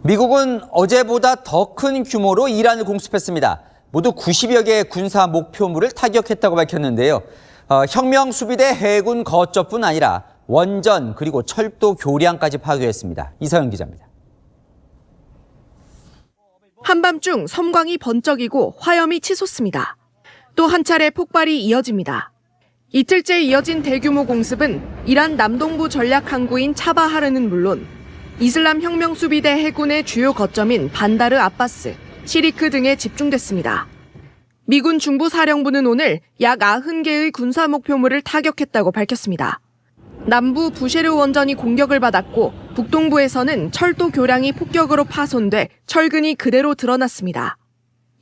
미국은 어제보다 더 큰 규모로 이란을 공습했습니다. 모두 90여 개의 군사 목표물을 타격했다고 밝혔는데요. 혁명수비대 해군 거점뿐 아니라 원전 그리고 철도 교량까지 파괴했습니다. 이서영 기자입니다. 한밤중 섬광이 번쩍이고 화염이 치솟습니다. 또 한 차례 폭발이 이어집니다. 이틀째 이어진 대규모 공습은 이란 남동부 전략 항구인 차바하르는 물론 이슬람 혁명수비대 해군의 주요 거점인 반다르 아바스, 시리크 등에 집중됐습니다. 미군 중부사령부는 오늘 약 90개의 군사 목표물을 타격했다고 밝혔습니다. 남부 부쉐르 원전이 공격을 받았고 북동부에서는 철도 교량이 폭격으로 파손돼 철근이 그대로 드러났습니다.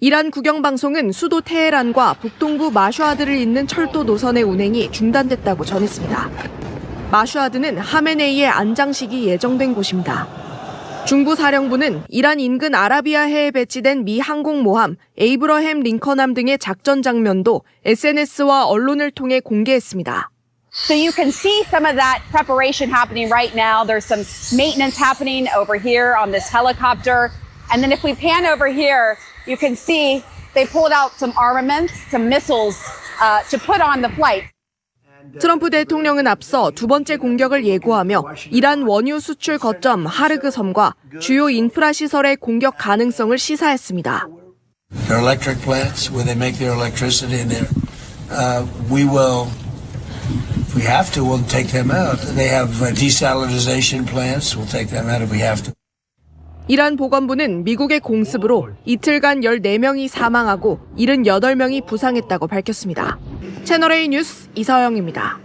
이란 국영방송은 수도 테헤란과 북동부 마슈아드를 잇는 철도 노선의 운행이 중단됐다고 전했습니다. 마슈아드는 하메네이의 안장식이 예정된 곳입니다. 중부사령부는 이란 인근 아라비아해에 배치된 미 항공모함 에이브러햄 링컨함 등의 작전 장면도 SNS와 언론을 통해 공개했습니다. So you can see some of that preparation happening right now. There's some maintenance happening over here on this helicopter. And then if we pan over here, you can see they pulled out some armaments, some missiles to put on the flight. 트럼프 대통령은 앞서 두 번째 공격을 예고하며 이란 원유 수출 거점 하르그 섬과 주요 인프라 시설의 공격 가능성을 시사했습니다. Their electric plants where they make their electricity in there. We will, if we have to, we'll take them out. They have desalinization plants. We'll take them out if we have to. 이란 보건부는 미국의 공습으로 이틀간 14명이 사망하고 78명이 부상했다고 밝혔습니다. 채널A 뉴스 이서영입니다.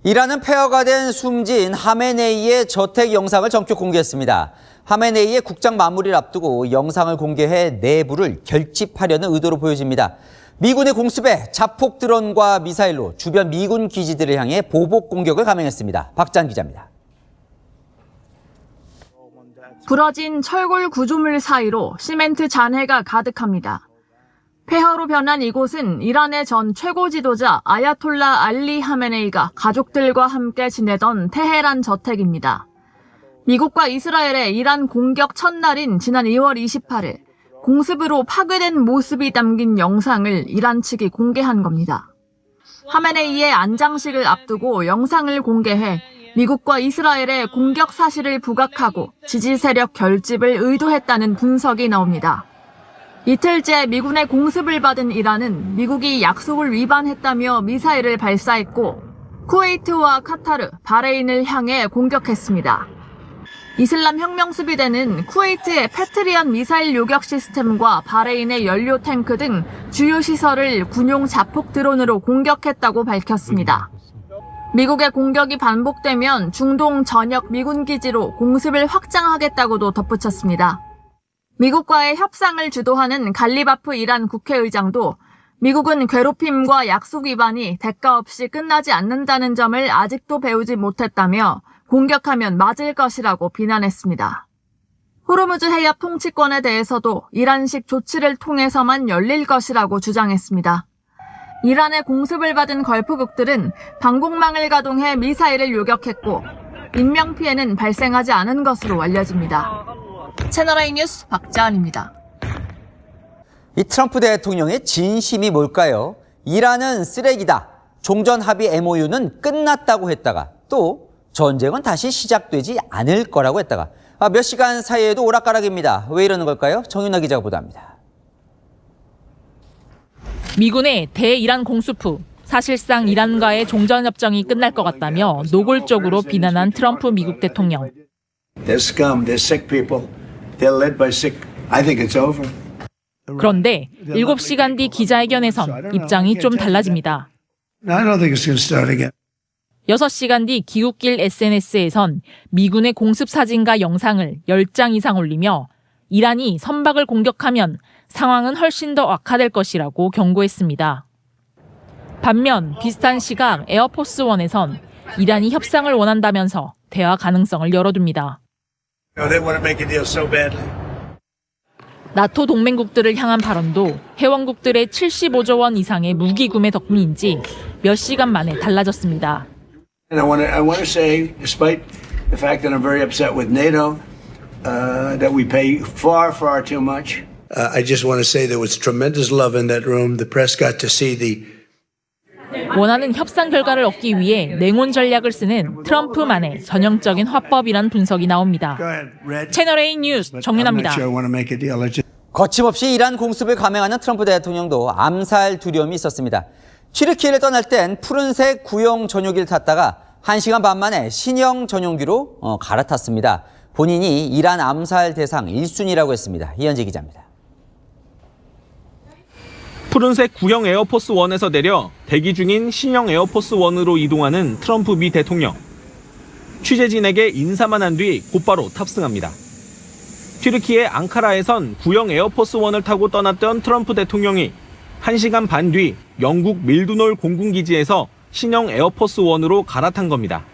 이란은 폐허가 된 숨진 하메네이의 저택 영상을 전격 공개했습니다. 하메네이의 국장 마무리를 앞두고 영상을 공개해 내부를 결집하려는 의도로 보여집니다. 미군의 공습에 자폭 드론과 미사일로 주변 미군 기지들을 향해 보복 공격을 감행했습니다. 박장 기자입니다. 부러진 철골 구조물 사이로 시멘트 잔해가 가득합니다. 폐허로 변한 이곳은 이란의 전 최고 지도자 아야톨라 알리 하메네이가 가족들과 함께 지내던 테헤란 저택입니다. 미국과 이스라엘의 이란 공격 첫날인 지난 2월 28일 공습으로 파괴된 모습이 담긴 영상을 이란 측이 공개한 겁니다. 하메네이의 안장식을 앞두고 영상을 공개해 미국과 이스라엘의 공격 사실을 부각하고 지지 세력 결집을 의도했다는 분석이 나옵니다. 이틀째 미군의 공습을 받은 이란은 미국이 약속을 위반했다며 미사일을 발사했고 쿠웨이트와 카타르, 바레인을 향해 공격했습니다. 이슬람 혁명수비대는 쿠웨이트의 패트리엇 미사일 요격 시스템과 바레인의 연료 탱크 등 주요 시설을 군용 자폭 드론으로 공격했다고 밝혔습니다. 미국의 공격이 반복되면 중동 전역 미군 기지로 공습을 확장하겠다고도 덧붙였습니다. 미국과의 협상을 주도하는 갈리바프 이란 국회의장도 미국은 괴롭힘과 약속 위반이 대가 없이 끝나지 않는다는 점을 아직도 배우지 못했다며 공격하면 맞을 것이라고 비난했습니다. 호르무즈 해협 통치권에 대해서도 이란식 조치를 통해서만 열릴 것이라고 주장했습니다. 이란의 공습을 받은 걸프국들은 방공망을 가동해 미사일을 요격했고 인명피해는 발생하지 않은 것으로 알려집니다. 채널A 뉴스 박자은입니다. 이 트럼프 대통령의 진심이 뭘까요? 이란은 쓰레기다. 종전합의 MOU는 끝났다고 했다가 또 전쟁은 다시 시작되지 않을 거라고 했다가 몇 시간 사이에도 오락가락입니다. 왜 이러는 걸까요? 정윤아 기자가 보도합니다. 미군의 대이란 공습 후 사실상 이란과의 종전협정이 끝날 것 같다며 노골적으로 비난한 트럼프 미국 대통령. They're scum. They're sick people. They're led by sick. I think it's over. 그런데 7시간 뒤 기자회견에선 입장이 좀 달라집니다. I don't think it's going to start again. 6시간 뒤 기웃길 SNS에선 미군의 공습 사진과 영상을 10장 이상 올리며 이란이 선박을 공격하면 상황은 훨씬 더 악화될 것이라고 경고했습니다. 반면 비슷한 시각 에어포스원에선 이란이 협상을 원한다면서 대화 가능성을 열어둡니다. 나토 동맹국들을 향한 발언도 회원국들의 75조 원 이상의 무기 구매 덕분인지 몇 시간 만에 달라졌습니다. And I want to say, despite the fact that I'm very upset with NATO, that we pay far, far too much. I just want to say there was tremendous love in that room. The press got to see the 원하는 협상 결과를 얻기 위해 냉온 전략을 쓰는 트럼프만의 전형적인 화법이란 분석이 나옵니다. 채널A 뉴스 정윤아입니다. 거침없이 이란 공습을 감행하는 트럼프 대통령도 암살 두려움이 있었습니다. 튀르키예를 떠날 땐 푸른색 구형 전용기를 탔다가 1시간 반 만에 신형 전용기로 갈아탔습니다. 본인이 이란 암살 대상 1순위라고 했습니다. 이현재 기자입니다. 푸른색 구형 에어포스 1에서 내려 대기 중인 신형 에어포스 1으로 이동하는 트럼프 미 대통령. 취재진에게 인사만 한 뒤 곧바로 탑승합니다. 튀르키예 앙카라에선 구형 에어포스 1을 타고 떠났던 트럼프 대통령이 1시간 반 뒤 영국 밀드놀 공군기지에서 신형 에어포스 1으로 갈아탄 겁니다.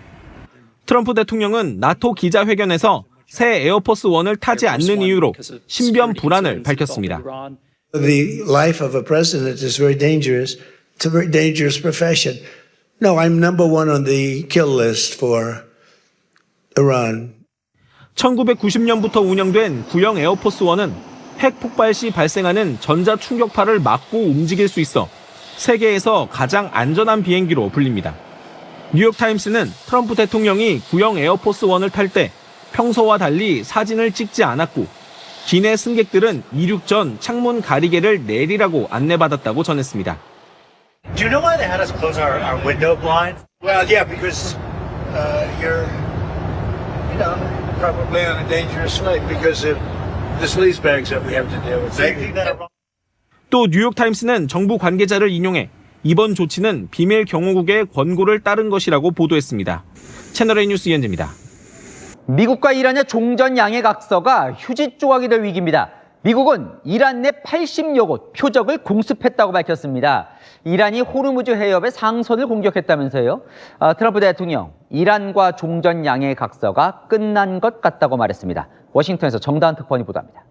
트럼프 대통령은 나토 기자회견에서 새 에어포스 1을 타지 않는 이유로 신변 불안을 밝혔습니다. The life of a president is very dangerous. It's a very dangerous profession. No, I'm number one on the kill list for Iran. 1990년부터 운영된 구형 에어포스 1은 핵 폭발 시 발생하는 전자 충격파를 막고 움직일 수 있어 세계에서 가장 안전한 비행기로 불립니다. 뉴욕타임스는 트럼프 대통령이 구형 에어포스 1을 탈 때 평소와 달리 사진을 찍지 않았고 기내 승객들은 이륙 전 창문 가리개를 내리라고 안내받았다고 전했습니다. Do you know why they had us close our window blind? Well, yeah, because you're, probably on a dangerous flight because of the sleazebags that we have to deal with. They think that. 또 뉴욕타임스는 정부 관계자를 인용해 이번 조치는 비밀 경호국의 권고를 따른 것이라고 보도했습니다. 채널A 뉴스 이현재입니다. 미국과 이란의 종전 양해 각서가 휴지 조각이 될 위기입니다. 미국은 이란 내 80여 곳 표적을 공습했다고 밝혔습니다. 이란이 호르무즈 해협의 상선을 공격했다면서요. 트럼프 대통령, 이란과 종전 양해 각서가 끝난 것 같다고 말했습니다. 워싱턴에서 정다은 특파원이 보도합니다.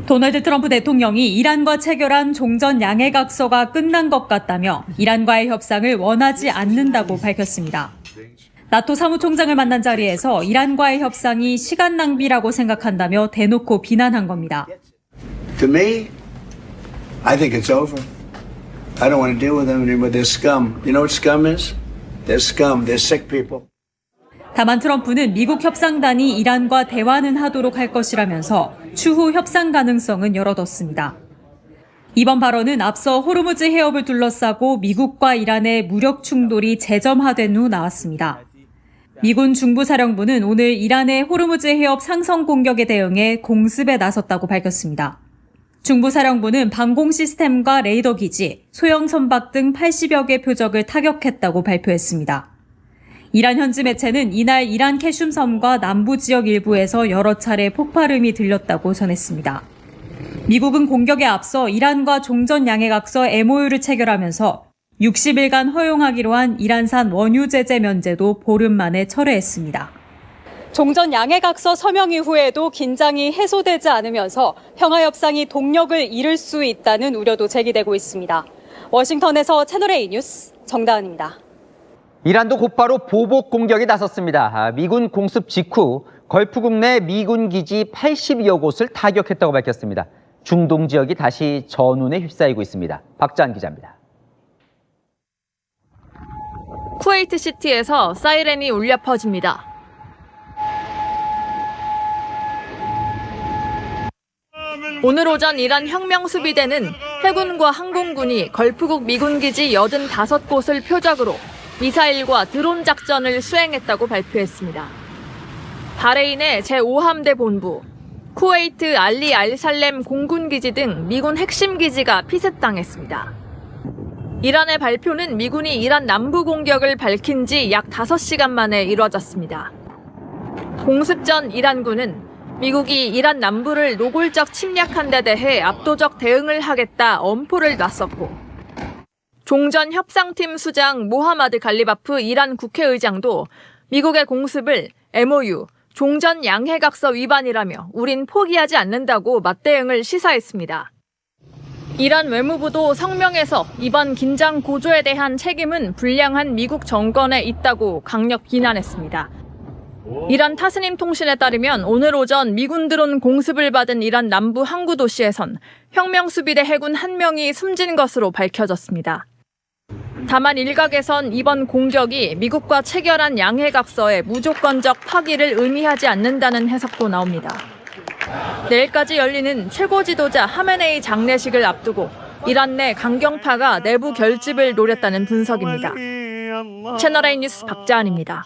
도널드 트럼프 대통령이 이란과 체결한 종전 양해 각서가 끝난 것 같다며 이란과의 협상을 원하지 않는다고 밝혔습니다. 나토 사무총장을 만난 자리에서 이란과의 협상이 시간 낭비라고 생각한다며 대놓고 비난한 겁니다. To me, I think it's over. I don't want to deal with them anymore. They're scum. You know what scum is? They're scum. They're sick people. 다만 트럼프는 미국 협상단이 이란과 대화는 하도록 할 것이라면서 추후 협상 가능성은 열어뒀습니다. 이번 발언은 앞서 호르무즈 해협을 둘러싸고 미국과 이란의 무력 충돌이 재점화된 후 나왔습니다. 미군 중부사령부는 오늘 이란의 호르무즈 해협 상선 공격에 대응해 공습에 나섰다고 밝혔습니다. 중부사령부는 방공 시스템과 레이더 기지, 소형 선박 등 80여 개 표적을 타격했다고 발표했습니다. 이란 현지 매체는 이날 이란 캐슘 섬과 남부 지역 일부에서 여러 차례 폭발음이 들렸다고 전했습니다. 미국은 공격에 앞서 이란과 종전 양해각서 MOU를 체결하면서 60일간 허용하기로 한 이란산 원유 제재 면제도 보름 만에 철회했습니다. 종전 양해각서 서명 이후에도 긴장이 해소되지 않으면서 평화협상이 동력을 잃을 수 있다는 우려도 제기되고 있습니다. 워싱턴에서 채널A 뉴스 정다은입니다. 이란도 곧바로 보복 공격에 나섰습니다. 미군 공습 직후 걸프국 내 미군 기지 80여 곳을 타격했다고 밝혔습니다. 중동 지역이 다시 전운에 휩싸이고 있습니다. 박자한 기자입니다. 쿠웨이트 시티에서 사이렌이 울려 퍼집니다. 오늘 오전 이란 혁명수비대는 해군과 항공군이 걸프국 미군 기지 85곳을 표적으로 미사일과 드론 작전을 수행했다고 발표했습니다. 바레인의 제5함대 본부, 쿠웨이트 알리 알살렘 공군기지 등 미군 핵심 기지가 피습당했습니다. 이란의 발표는 미군이 이란 남부 공격을 밝힌 지 약 5시간 만에 이뤄졌습니다. 공습 전 이란군은 미국이 이란 남부를 노골적 침략한 데 대해 압도적 대응을 하겠다 엄포를 놨었고, 종전 협상팀 수장 모하마드 갈리바프 이란 국회의장도 미국의 공습을 MOU, 종전 양해각서 위반이라며 우린 포기하지 않는다고 맞대응을 시사했습니다. 이란 외무부도 성명에서 이번 긴장 고조에 대한 책임은 불량한 미국 정권에 있다고 강력 비난했습니다. 이란 타스님 통신에 따르면 오늘 오전 미군 드론 공습을 받은 이란 남부 항구 도시에선 혁명수비대 해군 1명이 숨진 것으로 밝혀졌습니다. 다만 일각에선 이번 공격이 미국과 체결한 양해각서의 무조건적 파기를 의미하지 않는다는 해석도 나옵니다. 내일까지 열리는 최고 지도자 하메네이 장례식을 앞두고 이란 내 강경파가 내부 결집을 노렸다는 분석입니다. 채널A 뉴스 박자은입니다.